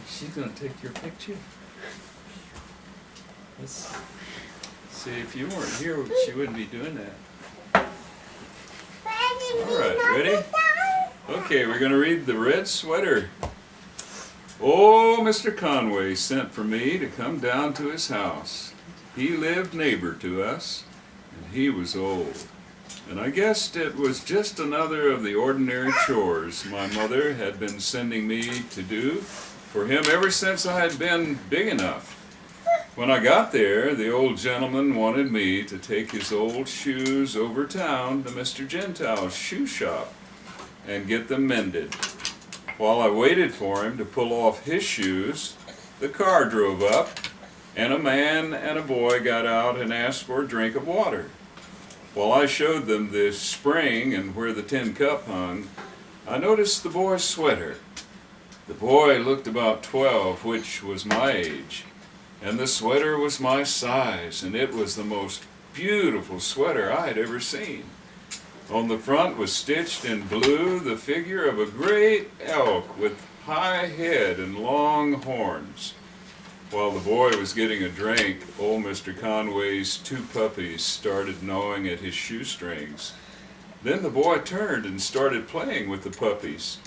She's gonna take your picture. Let's see, if you weren't here, she wouldn't be doing that. All right, ready? Okay, we're gonna read The Red Sweater. Oh, Mr. Conway sent for me to come down to his house. He lived neighbor to us, and he was old. And I guessed it was just another of the ordinary chores my mother had been sending me to do for him ever since I had been big enough. When I got there, the old gentleman wanted me to take his old shoes over town to Mr. Gentile's shoe shop and get them mended. While I waited for him to pull off his shoes, the car drove up, and a man and a boy got out and asked for a drink of water. While I showed them the spring and where the tin cup hung, I noticed the boy's sweater. The boy looked about 12, which was my age, and the sweater was my size, and it was the most beautiful sweater I had ever seen. On the front was stitched in blue the figure of a great elk with high head and long horns. While the boy was getting a drink, old Mr. Conway's 2 puppies started gnawing at his shoestrings. Then the boy turned and started playing with the puppies.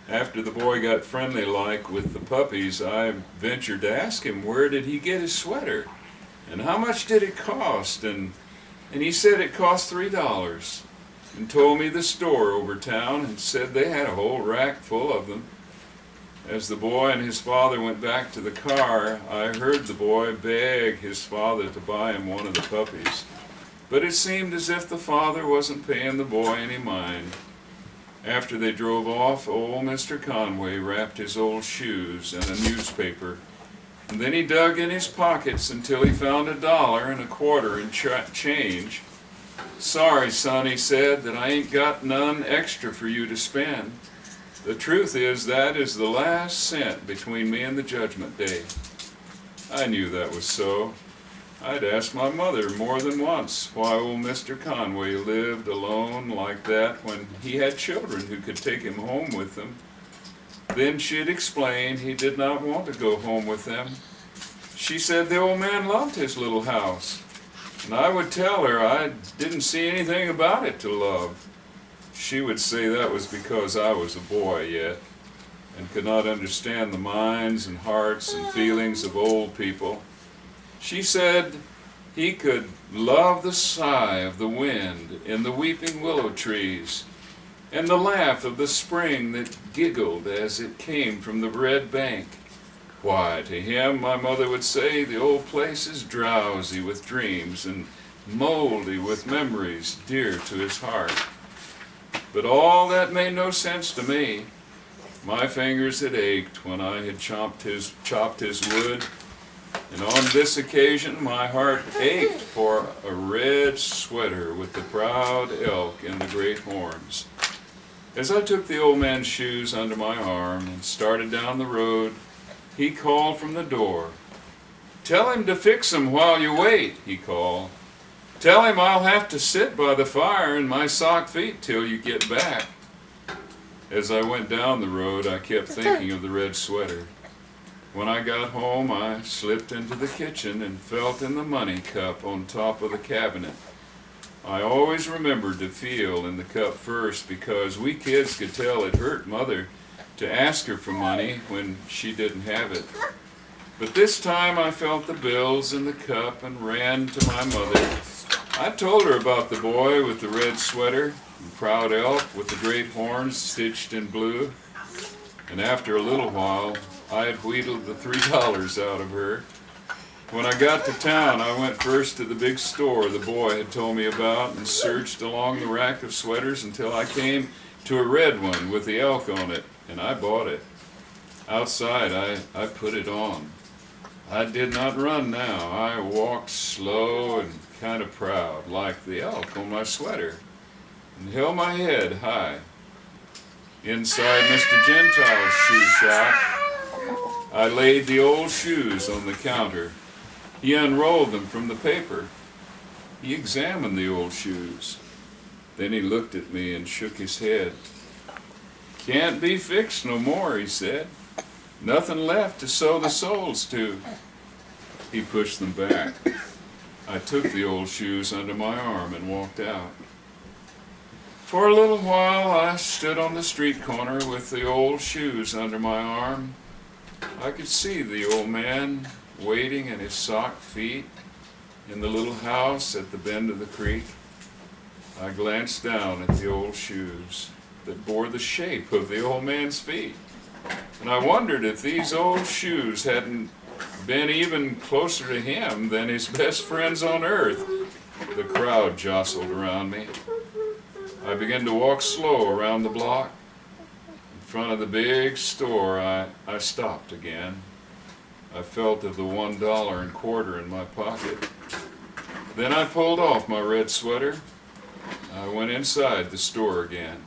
After the boy got friendly-like with the puppies, I ventured to ask him where did he get his sweater, and how much did it cost, and he said it cost $3, and told me the store over town and said they had a whole rack full of them. As the boy and his father went back to the car, I heard the boy beg his father to buy him one of the puppies. But it seemed as if the father wasn't paying the boy any mind. After they drove off, old Mr. Conway wrapped his old shoes in a newspaper, and then he dug in his pockets until he found $1.25 in change. "Sorry, son," he said, "that I ain't got none extra for you to spend. The truth is that is the last cent between me and the judgment day." I knew that was so. I'd asked my mother more than once why old Mr. Conway lived alone like that when he had children who could take him home with them. Then she'd explain he did not want to go home with them. She said the old man loved his little house, and I would tell her I didn't see anything about it to love. She would say that was because I was a boy yet, and could not understand the minds and hearts and feelings of old people. She said he could love the sigh of the wind in the weeping willow trees, and the laugh of the spring that giggled as it came from the red bank. Why, to him, my mother would say, the old place is drowsy with dreams and moldy with memories dear to his heart. But all that made no sense to me. My fingers had ached when I had chopped his wood, and on this occasion my heart ached for a red sweater with the proud elk and the great horns. As I took the old man's shoes under my arm and started down the road, he called from the door. "Tell him to fix 'em while you wait," he called. "Tell him I'll have to sit by the fire in my sock feet till you get back." As I went down the road, I kept thinking of the red sweater. When I got home, I slipped into the kitchen and felt in the money cup on top of the cabinet. I always remembered to feel in the cup first because we kids could tell it hurt Mother to ask her for money when she didn't have it. But this time I felt the bills in the cup and ran to my mother. I told her about the boy with the red sweater, the proud elk with the great horns stitched in blue, and after a little while I had wheedled the $3 out of her. When I got to town, I went first to the big store the boy had told me about and searched along the rack of sweaters until I came to a red one with the elk on it, and I bought it. Outside, I put it on. I did not run now. I walked slow and kind of proud, like the elk on my sweater, and held my head high. Inside Mr. Gentile's shoe shop, I laid the old shoes on the counter. He unrolled them from the paper. He examined the old shoes. Then he looked at me and shook his head. "Can't be fixed no more," he said. Nothing left to sew the soles to. He pushed them back. I took the old shoes under my arm and walked out. For a little while I stood on the street corner with the old shoes under my arm. I could see the old man waiting in his socked feet in the little house at the bend of the creek. I glanced down at the old shoes that bore the shape of the old man's feet, and I wondered if these old shoes hadn't been even closer to him than his best friends on earth. The crowd jostled around me. I began to walk slow around the block. In front of the big store, I stopped again. I felt of the $1.25 in my pocket. Then I pulled off my red sweater. I went inside the store again.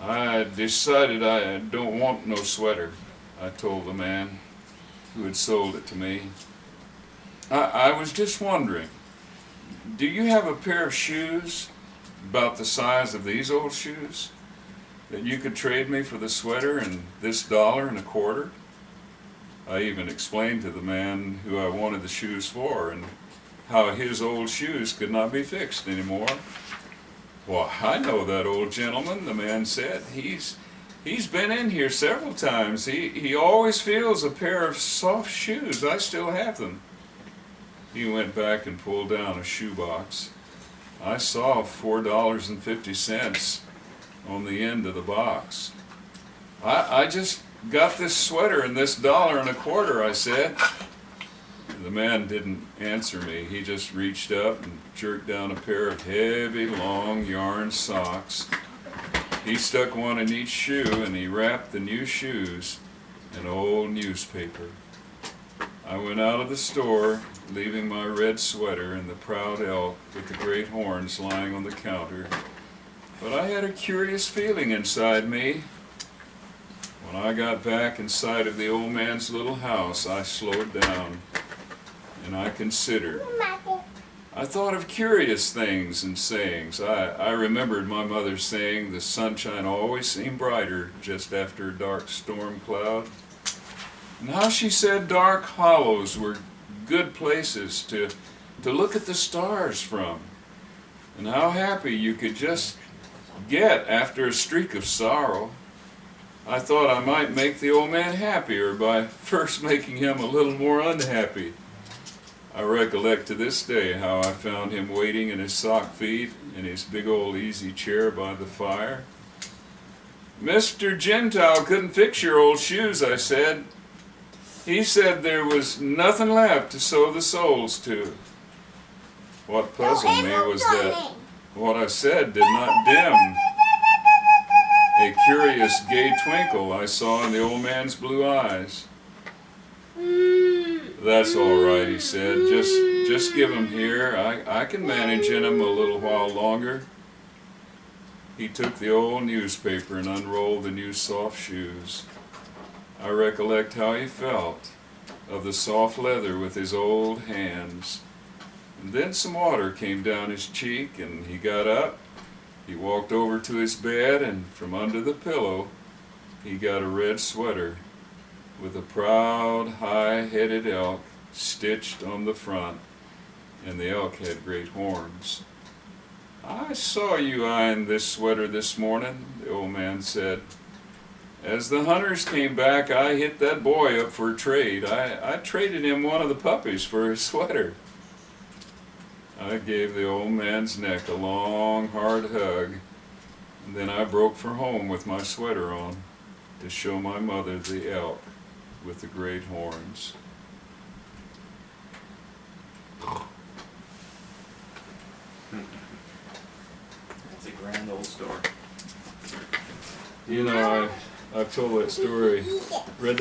I decided I don't want no sweater, I told the man who had sold it to me. I was just wondering, do you have a pair of shoes about the size of these old shoes that you could trade me for the sweater and this $1.25? I even explained to the man who I wanted the shoes for and how his old shoes could not be fixed anymore. Well, I know that old gentleman, the man said. He's been in here several times. He always feels a pair of soft shoes. I still have them. He went back and pulled down a shoebox. I saw $4.50 on the end of the box. I just got this sweater and this $1.25, I said. The man didn't answer me. He just reached up and jerked down a pair of heavy, long yarn socks. He stuck one in each shoe and he wrapped the new shoes in old newspaper. I went out of the store, leaving my red sweater and the proud elk with the great horns lying on the counter. But I had a curious feeling inside me. When I got back inside of the old man's little house, I slowed down and I considered. I thought of curious things and sayings. I remembered my mother saying the sunshine always seemed brighter just after a dark storm cloud. And how she said dark hollows were good places to look at the stars from. And how happy you could just get after a streak of sorrow. I thought I might make the old man happier by first making him a little more unhappy. I recollect to this day how I found him waiting in his sock feet in his big old easy chair by the fire. Mr. Gentile couldn't fix your old shoes, I said. He said there was nothing left to sew the soles to. What puzzled me was that what I said did not dim a curious gay twinkle I saw in the old man's blue eyes. That's all right, he said. Just give 'em here. I can manage in 'em a little while longer. He took the old newspaper and unrolled the new soft shoes. I recollect how he felt of the soft leather with his old hands. And then some water came down his cheek and he got up. He walked over to his bed and from under the pillow he got a red sweater with a proud, high-headed elk stitched on the front, and the elk had great horns. I saw you eyeing this sweater this morning, the old man said. As the hunters came back, I hit that boy up for a trade. I traded him one of the puppies for his sweater. I gave the old man's neck a long, hard hug, and then I broke for home with my sweater on to show my mother the elk with the great horns. That's a grand old story. You know, I've told that story, read